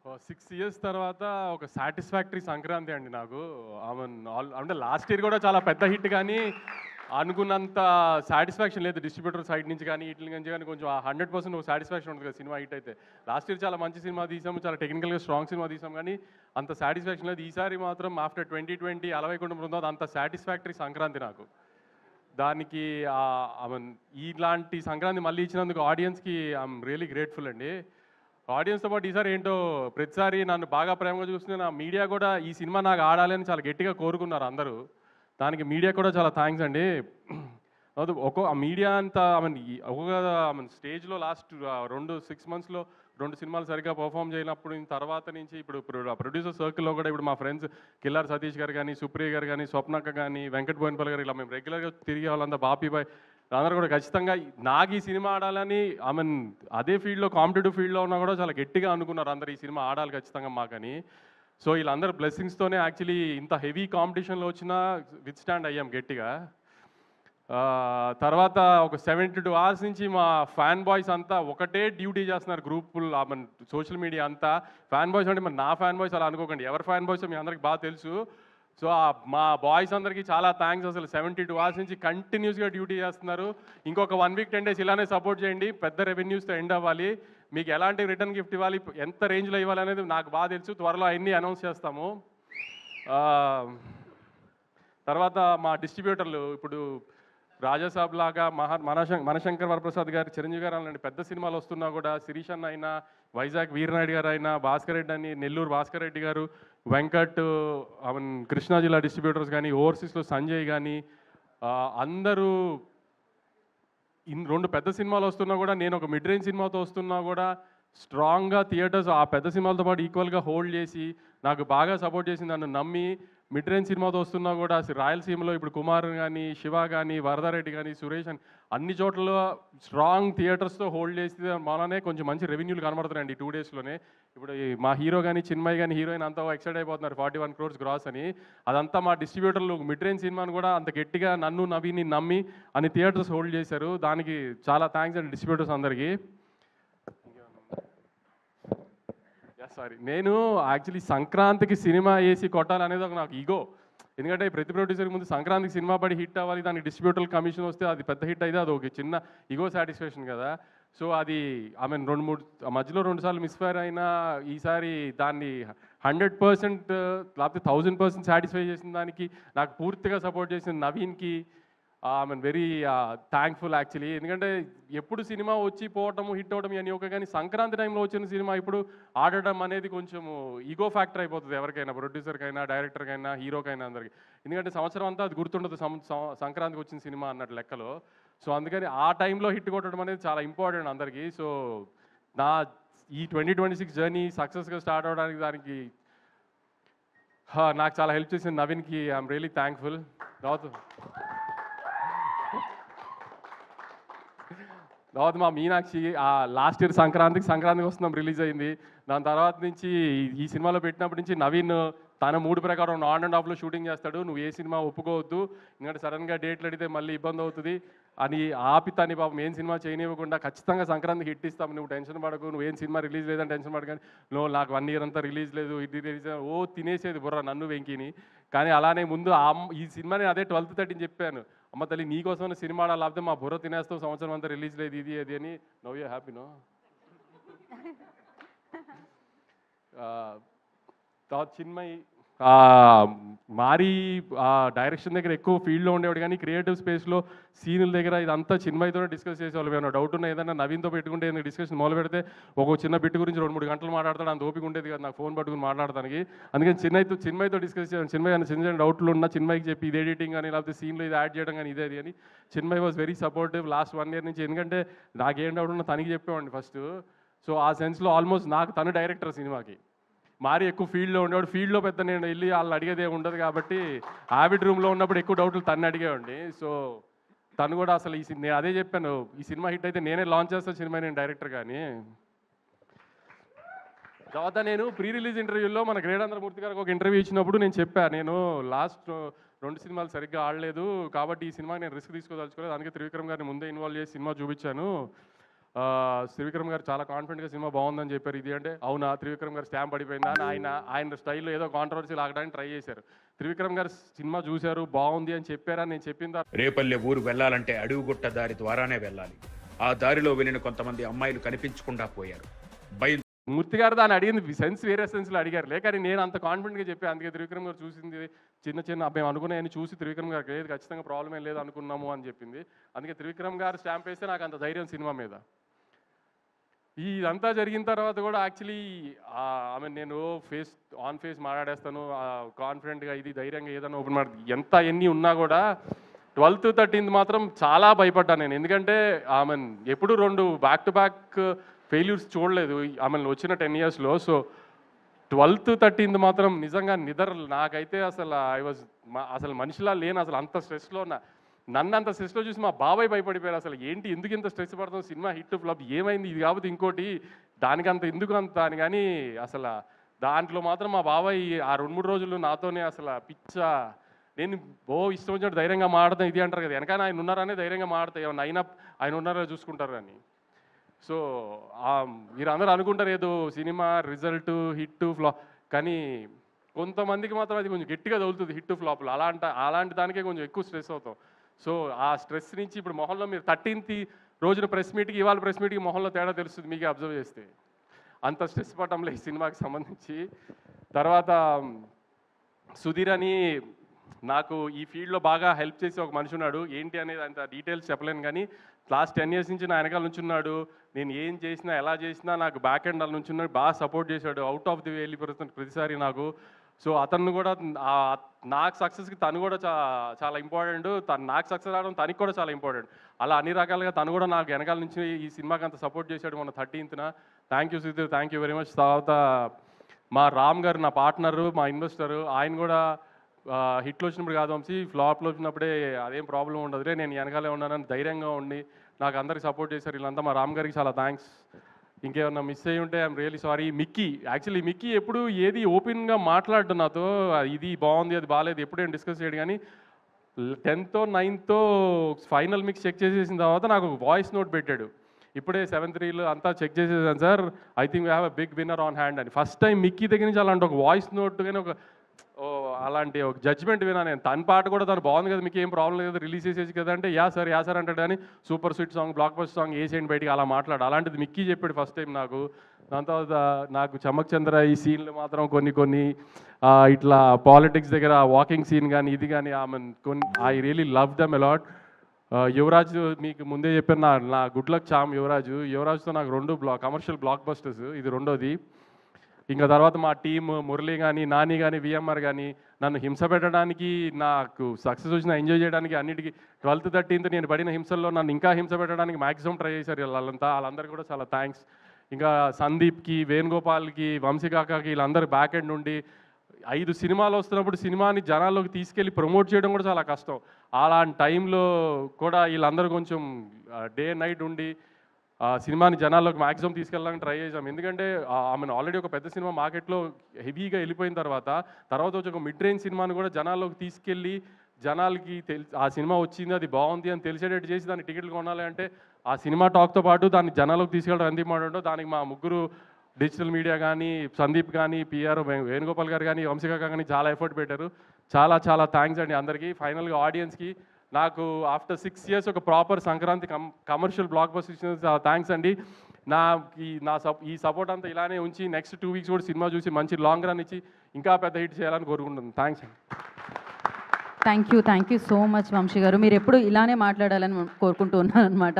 6 years తర్వాత ఒక satisfactory Sankranti అండి నాకు. అంటే లాస్ట్ ఇయర్ కూడా చాలా పెద్ద హిట్ కానీ, అనుకున్నంత సాటిస్ఫాక్షన్ లేదు డిస్ట్రిబ్యూటర్ సైడ్ నుంచి కానీ, వీటి నుంచి కానీ కొంచెం 100% సాటిస్ఫాక్షన్ ఉంటుంది కదా సినిమా హిట్ అయితే. లాస్ట్ ఇయర్ చాలా మంచి సినిమా తీసాము, చాలా టెక్నికల్గా స్ట్రాంగ్ సినిమా తీసాం కానీ అంత సాటిస్ఫాక్షన్ లేదు. ఈసారి మాత్రం ఆఫ్టర్ 2020 అలవైకుంఠం బృందావన్ అంత సాటిస్ఫాక్టరీ సంక్రాంతి నాకు. దానికి ఇలాంటి సంక్రాంతి మళ్ళీ ఇచ్చినందుకు ఆడియన్స్కి ఐఎమ్ రియలీ గ్రేట్ఫుల్ అండి. ఆడియన్స్తో పాటు ఈసారి ఏంటో ప్రతిసారి నన్ను బాగా ప్రేమగా చూస్తున్న నా మీడియా కూడా ఈ సినిమా నాకు ఆడాలని చాలా గట్టిగా కోరుకున్నారు అందరూ. దానికి మీడియా కూడా చాలా థ్యాంక్స్ అండి. మీడియా అంతా ఒక్కొక్క స్టేజ్లో లాస్ట్ 6 మంత్స్లో 2 సినిమాలు సరిగ్గా పర్ఫామ్ చేయనప్పుడు తర్వాత నుంచి ఇప్పుడు ప్రొడ్యూసర్ సర్కిల్లో కూడా ఇప్పుడు మా ఫ్రెండ్స్ కిల్లార్ సతీష్ గారు కానీ, సుప్రియ గారు కానీ, స్వప్నక్క కానీ, వెంకట్ బోయినపల్లి గారు, ఇలా మేము రెగ్యులర్గా తిరిగే వాళ్ళంతా బాపీబాయ్ అందరూ కూడా ఖచ్చితంగా నాకు ఈ సినిమా ఆడాలని అదే ఫీల్డ్లో కాంపిటేటివ్ ఫీల్డ్లో ఉన్నా కూడా చాలా గట్టిగా అనుకున్నారు అందరు ఈ సినిమా ఆడాలి ఖచ్చితంగా మాకని. సో వీళ్ళందరూ బ్లెస్సింగ్స్తోనే యాక్చువల్లీ ఇంత హెవీ కాంపిటీషన్లో వచ్చినా విత్ స్టాండ్ అయ్యాం గట్టిగా. తర్వాత ఒక 72 అవర్స్ నుంచి మా ఫ్యాన్ బాయ్స్ అంతా ఒకటే డ్యూటీ చేస్తున్నారు గ్రూపులు, సోషల్ మీడియా అంతా. ఫ్యాన్ బాయ్స్ అంటే మరి నా ఫ్యాన్ బాయ్స్ అలా అనుకోకండి, ఎవరి ఫ్యాన్ బాయ్స్ మీ అందరికి బాగా తెలుసు. సో మా బాయ్స్ అందరికీ చాలా థ్యాంక్స్. అసలు 72 అవర్స్ నుంచి కంటిన్యూస్గా డ్యూటీ చేస్తున్నారు. ఇంకొక 1 వీక్ 10 డేస్ ఇలానే సపోర్ట్ చేయండి, పెద్ద రెవెన్యూస్తో ఎండ్ అవ్వాలి. మీకు ఎలాంటి రిటర్న్ గిఫ్ట్ ఇవ్వాలి, ఎంత రేంజ్లో ఇవ్వాలి అనేది నాకు బాగా తెలుసు. త్వరలో అన్నీ అనౌన్స్ చేస్తాము. తర్వాత మా డిస్ట్రిబ్యూటర్లు ఇప్పుడు రాజాసాబ్ లాగా మనశంకర్ వరప్రసాద్ గారు, చిరంజీవి గారు అలాంటి పెద్ద సినిమాలు వస్తున్నా కూడా, శిరీష్ అన్న అయినా, వైజాగ్ వీరనాయుడు గారు అయినా, భాస్కర్ రెడ్డి అని, నెల్లూరు భాస్కర్ రెడ్డి గారు, వెంకట్ కృష్ణా జిల్లా డిస్ట్రిబ్యూటర్స్ కానీ, ఓవర్సీస్లో సంజయ్ కానీ, అందరూ 2 పెద్ద సినిమాలు వస్తున్నా కూడా, నేను ఒక మిడ్ రేంజ్ సినిమాతో వస్తున్నా కూడా స్ట్రాంగ్గా థియేటర్స్ ఆ పెద్ద సినిమాలతో పాటు ఈక్వల్గా హోల్డ్ చేసి నాకు బాగా సపోర్ట్ చేసి నన్ను నమ్మి మిడ్ రేంజ్ సినిమాతో వస్తున్నా కూడా రాయలసీమలో ఇప్పుడు కుమార్ కానీ, శివ కానీ, వరదారెడ్డి కానీ, సురేష్ అని అన్ని చోట్ల స్ట్రాంగ్ థియేటర్స్తో హోల్డ్ చేసి మననే కొంచెం మంచి రెవెన్యూలు కనబడుతున్నాయండి 2 డేస్లోనే. ఇప్పుడు మా హీరో కానీ, చిన్మయ్ కానీ, హీరోయిన్ అంతా ఎక్సైట్ అయిపోతున్నారు 41 crores గ్రాస్ అని. అదంతా మా డిస్ట్రిబ్యూటర్లు మిడ్ రేంజ్ సినిమాను కూడా అంత గట్టిగా నన్ను నవీని నమ్మి అన్ని థియేటర్స్ హోల్డ్ చేశారు. దానికి చాలా థ్యాంక్స్ అండి డిస్ట్రిబ్యూటర్స్ అందరికీ. సారీ, నేను యాక్చువల్లీ సంక్రాంతికి సినిమా వేసి కొట్టాలనేది ఒక నాకు ఈగో. ఎందుకంటే ప్రతి ప్రొడ్యూసర్కి ముందు సంక్రాంతికి సినిమా పడి హిట్ అవ్వాలి, దానికి డిస్ట్రిబ్యూటర్ కమిషన్ వస్తే అది పెద్ద హిట్ అయితే అది ఒక చిన్న ఈగో సాటిస్ఫాక్షన్ కదా. సో అది 2-3 మధ్యలో 2 సార్లు మిస్ఫైర్ అయినా ఈసారి దాన్ని 100% లేకపోతే 1000% సాటిస్ఫై చేసిన దానికి నాకు పూర్తిగా సపోర్ట్ చేసిన నవీన్కి వెరీ థ్యాంక్ఫుల్ యాక్చువల్లీ. ఎందుకంటే ఎప్పుడు సినిమా వచ్చి పోవటము హిట్ అవ్వడం అని ఒక, కానీ సంక్రాంతి టైంలో వచ్చిన సినిమా ఇప్పుడు ఆడటం అనేది కొంచెం ఈగో ఫ్యాక్టర్ అయిపోతుంది ఎవరికైనా, ప్రొడ్యూసర్కైనా, డైరెక్టర్కైనా, హీరోకైనా అందరికి. ఎందుకంటే సంవత్సరం అంతా అది గుర్తుండదు సంక్రాంతికి వచ్చిన సినిమా అన్నట్టు లెక్కలో. సో అందుకని ఆ టైంలో హిట్ కొట్టడం అనేది చాలా ఇంపార్టెంట్ అందరికీ. సో నా ఈ 2026 జర్నీ సక్సెస్గా స్టార్ట్ అవ్వడానికి దానికి నాకు చాలా హెల్ప్ చేసిన నవీన్కి ఐఎమ్ రియలీ థ్యాంక్ఫుల్. తర్వాత మా మీనాక్షి లాస్ట్ ఇయర్ సంక్రాంతికి వస్తున్నాం రిలీజ్ అయింది. దాని తర్వాత నుంచి ఈ సినిమాలో పెట్టినప్పటి నుంచి నవీన్ తన మూడు ప్రకారం ఆన్ అండ్ ఆఫ్లో షూటింగ్ చేస్తాడు. నువ్వు ఏ సినిమా ఒప్పుకోవద్దు, ఎందుకంటే సడన్గా డేట్లు అడిగితే మళ్ళీ ఇబ్బంది అవుతుంది అని ఆపి తని పాపం ఏం సినిమా చేయనివ్వకుండా ఖచ్చితంగా సంక్రాంతికి హిట్ ఇస్తాము, నువ్వు టెన్షన్ పడకు, నువ్వు ఏం సినిమా రిలీజ్ లేదని టెన్షన్ పడకని. నువ్వు నాకు 1 year అంతా రిలీజ్ లేదు, ఇది రిలీజ్ తినేసేది బుర్ర నన్ను వెంకిని. కానీ అలానే ముందు ఈ సినిమాని అదే 12:30 చెప్పాను, అమ్మ తల్లి నీకోసమైనా సినిమా లేకపోతే మా బుర్ర తినేస్తావు, సంవత్సరం అంతా రిలీజ్ లేదు ఇది అది అని. నవ్ యూ హ్యాపీనో. తర్వాత చిన్మయ్ మారి డైరెక్షన్ దగ్గర ఎక్కువ ఫీల్డ్లో ఉండేవాడు, కానీ క్రియేటివ్ స్పేస్లో సీనుల దగ్గర ఇదంతా చిన్మయ్తోనే డిస్కస్ చేసేవాళ్ళు. ఏమైనా డౌట్ ఉన్నా ఏదైనా నవీన్తో పెట్టుకుంటే ఏదైనా డిస్కషన్ మొదలు పెడితే ఒక చిన్న బిట్ గురించి 2-3 గంటలు మాట్లాడతాడు, అంత ఓపిక ఉండేది కదా నాకు ఫోన్ పట్టుకుని మాట్లాడడానికి. అందుకని చిన్మయ్తో డిస్కస్ చేయాలి. చిన్మయ్ అని చిన్న డౌట్లు ఉన్నా చిన్మయ్కి చెప్పి ఇది ఎడిటింగ్ కానీ లేకపోతే సీన్లో ఇది యాడ్ చేయడం కానీ ఇదే అని. Chinmay was very supportive last 1 year నుంచి. ఎందుకంటే నాకేం డౌట్ ఉన్నా తనకి చెప్పేవాడిని ఫస్ట్. సో ఆ సెన్స్లో ఆల్మోస్ట్ నాకు తను డైరెక్టర్ సినిమాకి. మారి ఎక్కువ ఫీల్డ్లో ఉండేవాడు, ఫీల్డ్లో పెద్ద నేను వెళ్ళి వాళ్ళని అడిగేది ఉండదు కాబట్టి ఆవిడ్ రూమ్లో ఉన్నప్పుడు ఎక్కువ డౌట్లు తను అడిగేవాడిని. సో తను కూడా అసలు నేను అదే చెప్పాను, ఈ సినిమా హిట్ అయితే నేనే లాంచ్ చేస్తాను సినిమా, నేను డైరెక్టర్. కానీ తర్వాత నేను ప్రీ రిలీజ్ ఇంటర్వ్యూలో మన గ్రేడాంధ్రమూర్తి గారికి ఒక ఇంటర్వ్యూ ఇచ్చినప్పుడు నేను చెప్పాను, నేను లాస్ట్ 2 సినిమాలు సరిగ్గా ఆడలేదు కాబట్టి ఈ సినిమా నేను రిస్క్ తీసుకోదలుచుకోలేదు, అందుకే త్రివిక్రమ్ గారిని ముందే ఇన్వాల్వ్ చేసి సినిమా చూపించాను. త్రివిక్రమ్ గారు చాలా కాన్ఫిడెంట్గా సినిమా బాగుందని చెప్పారు. ఇది అంటే అవునా త్రివిక్రమ్ గారు స్టాంప్ పడిపోయిందా అని ఆయన స్టైల్లో ఏదో కాంట్రవర్సీ లాగడానికి ట్రై చేశారు. త్రివిక్రమ్ గారు సినిమా చూశారు, బాగుంది అని చెప్పారని నేను చెప్పిన తర్వాత రేపల్లె ఊరు వెళ్ళాలంటే అడవిగుట్ట దారి ద్వారానే వెళ్ళాలి. ఆ దారిలో వెళ్ళిన కొంతమంది అమ్మాయిలు కనిపించకుండా పోయారు. భయం. మూర్తి గారు దాన్ని అడిగింది సెన్స్ వేరే సెన్స్లో అడిగారులే, కానీ నేను అంత కాన్ఫిడెంట్గా చెప్పాను. అందుకే త్రివిక్రమ్ గారు చూసింది చిన్న మేము అనుకున్నాయని చూసి త్రివిక్రమ్ గారికి లేదు ఖచ్చితంగా ప్రాబ్లం ఏం లేదు అనుకున్నాము అని చెప్పింది. అందుకే త్రివిక్రమ్ గారు స్టాంప్ వేస్తే నాకు అంత ధైర్యం సినిమా మీద. ఇదంతా జరిగిన తర్వాత కూడా యాక్చువల్లీ నేను ఫేస్ మాట్లాడేస్తాను కాన్ఫిడెంట్గా, ఇది ధైర్యంగా ఏదైనా ఓపెన్ ఎంత ఎన్ని ఉన్నా కూడా 12th 13th మాత్రం చాలా భయపడ్డాను నేను. ఎందుకంటే ఎప్పుడు 2 బ్యాక్ టు బ్యాక్ ఫెయిల్యూర్స్ చూడలేదు వచ్చిన 10 yearsలో. సో 12th 13th మాత్రం నిజంగా నాకైతే అసలు మనిషిలా లేను. అసలు అంత స్ట్రెస్లో నన్ను అంత స్ట్రెస్లో చూసి మా బాబాయ్ భయపడిపోయారు. అసలు ఏంటి ఎందుకు ఇంత స్ట్రెస్ పడుతుంది, సినిమా హిట్ ఫ్లాప్ ఏమైంది, ఇది కాకపోతే ఇంకోటి దానికంత ఎందుకు అంత అని. కానీ అసలు దాంట్లో మాత్రం మా బాబాయ్ ఆ 2-3 రోజులు నాతోనే అసలు నేను ఇష్టం వచ్చినట్టు ధైర్యంగా మాడతాను ఇది అంటారు కదా, వెనకాల ఆయన ఉన్నారనే ధైర్యంగా మాడతాయి, ఏమన్నా అయినా ఆయన ఉన్నారో చూసుకుంటారు అని. సో మీరు అందరూ అనుకుంటారు ఏదో సినిమా రిజల్ట్ హిట్ ఫ్లాప్, కానీ కొంతమందికి మాత్రం అది కొంచెం గట్టిగా తగులుతుంది హిట్ ఫ్లాప్లు. అలాంటి దానికే కొంచెం ఎక్కువ స్ట్రెస్ అవుతాం. సో ఆ స్ట్రెస్ నుంచి ఇప్పుడు మొహంలో మీరు 13th రోజున ప్రెస్ మీట్కి ఇవాళ ప్రెస్ మీట్కి మొహంలో తేడా తెలుస్తుంది మీకే అబ్జర్వ్ చేస్తే. అంత స్ట్రెస్ పడటంలో ఈ సినిమాకి సంబంధించి. తర్వాత సుధీర్ అని నాకు ఈ ఫీల్డ్లో బాగా హెల్ప్ చేసి ఒక మనిషి ఉన్నాడు. ఏంటి అనేది అంత డీటెయిల్స్ చెప్పలేను, కానీ లాస్ట్ 10 years నుంచి నా వెనకాల నుంచున్నాడు. నేను ఏం చేసినా ఎలా చేసినా నాకు బ్యాక్ ఎండ్ అలా నుంచున్నాడు, బాగా సపోర్ట్ చేశాడు. అవుట్ ఆఫ్ ది వే వెళ్ళిపోతుంది ప్రతిసారి నాకు. సో అతను కూడా నాకు సక్సెస్కి తను కూడా చాలా ఇంపార్టెంట్, నాకు సక్సెస్ రావడం తనకి కూడా చాలా ఇంపార్టెంట్. అలా అన్ని రకాలుగా తను కూడా నాకు వెనకాల నుంచి ఈ సినిమాకి అంత సపోర్ట్ చేశాడు మొన్న 13th. Thank you Sudheer, thank you very much. తర్వాత మా రామ్ గారు నా పార్ట్నరు, మా ఇన్వెస్టరు, ఆయన కూడా హిట్లు వచ్చినప్పుడు కాదు వంశీ, ఫ్లాప్లో వచ్చినప్పుడే అదేం ప్రాబ్లం ఉండదులే, నేను వెనకాలే ఉన్నానని ధైర్యంగా ఉండి నాకు అందరికి సపోర్ట్ చేశారు వీళ్ళంతా. మా రామ్ గారికి చాలా థ్యాంక్స్. ఇంకేమన్నా మిస్ అయ్యి ఉంటే ఐఎమ్ రియలీ సారీ. మిక్కీ ఎప్పుడు ఏది ఓపెన్గా మాట్లాడు నాతో, ఇది బాగుంది అది బాగాలేదు ఎప్పుడు ఏం డిస్కస్ చేయడు, కానీ 10th 9th final mix check చేసేసిన తర్వాత నాకు వాయిస్ నోట్ పెట్టాడు. ఇప్పుడే 7-3 అంతా చెక్ చేసేసాను sir, I think we have a big winner on hand అని. ఫస్ట్ టైం మిక్కీ దగ్గర నుంచి అలాంటి ఒక వాయిస్ నోట్ కానీ అలాంటి ఒక జడ్జ్మెంట్ వినా నేను. తన పాట కూడా తను బాగుంది కదా, మీకు ఏం ప్రాబ్లం లేదు రిలీజ్ చేసేసి కదా అంటే యా సార్ అంటాడు, కానీ super sweet song block buster song వేసేయండి బయటికి అలా మాట్లాడు. అలాంటిది మిక్కీ చెప్పాడు ఫస్ట్ టైం నాకు. దాని తర్వాత నాకు చమక్ చంద్ర ఈ సీన్లు మాత్రం కొన్ని ఇట్లా పాలిటిక్స్ దగ్గర వాకింగ్ సీన్ కానీ ఇది కానీ I really love them a lot. Yuvraj మీకు ముందే చెప్పాను, నా గుడ్ లక్ చామ్ యువరాజ్తో నాకు 2 కమర్షియల్ బ్లాక్ బస్టర్స్, ఇది రెండోది. ఇంకా తర్వాత మా టీమ్ మురళి కానీ నాని కానీ విఎంఆర్ కానీ నన్ను హింస పెట్టడానికి, నాకు సక్సెస్ వచ్చిన ఎంజాయ్ చేయడానికి అన్నిటికీ 12th 13th నేను పడిన హింసల్లో నన్ను ఇంకా హింస పెట్టడానికి మ్యాక్సిమం ట్రై చేశారు వాళ్ళందరికీ కూడా చాలా థ్యాంక్స్. ఇంకా సందీప్కి, వేణుగోపాల్కి, వంశీకాకాకి వీళ్ళందరూ బ్యాక్ ఎండ్ నుండి 5 సినిమాలు వస్తున్నప్పుడు సినిమాని జనాల్లోకి తీసుకెళ్ళి ప్రమోట్ చేయడం కూడా చాలా కష్టం. అలాంటి టైంలో కూడా వీళ్ళందరూ కొంచెం డే నైట్ ఉండి సినిమాని జనాల్లోకి మ్యాక్సిమం తీసుకెళ్ళడానికి ట్రై చేసాం. ఎందుకంటే ఆల్రెడీ ఒక పెద్ద సినిమా మార్కెట్లో హెవీగా వెళ్ళిపోయిన తర్వాత వచ్చి ఒక మిడ్ రేంజ్ సినిమాని కూడా జనాల్లోకి తీసుకెళ్ళి జనాలకి ఆ సినిమా వచ్చింది అది బాగుంది అని తెలిసేటట్టు చేసి దానికి టికెట్లు కొనాలి అంటే ఆ సినిమా టాక్తో పాటు దాన్ని జనాల్లోకి తీసుకెళ్ళడం ఎంత ఇంపార్టెంటో దానికి మా ముగ్గురు డిజిటల్ మీడియా కానీ, సందీప్ కానీ, పిఆర్ వేణుగోపాల్ గారు కానీ, వంశీకాక కానీ చాలా ఎఫర్ట్ పెట్టారు. చాలా థ్యాంక్స్ అండి అందరికీ. ఫైనల్గా ఆడియన్స్కి నాకు ఆఫ్టర్ 6 years ఒక proper Sankranti commercial block buster ఇచ్చిన చాలా థ్యాంక్స్ అండి. ఈ సపోర్ట్ అంతా ఇలానే ఉంచి నెక్స్ట్ 2 weeks కూడా సినిమా చూసి మంచి లాంగ్ రన్ ఇచ్చి ఇంకా పెద్ద హిట్ చేయాలని కోరుకుంటున్నాను. థ్యాంక్స్ అండి. Thank you so much Vamshi గారు. మీరు ఎప్పుడు ఇలానే మాట్లాడాలని కోరుకుంటూ ఉన్నాను అనమాట.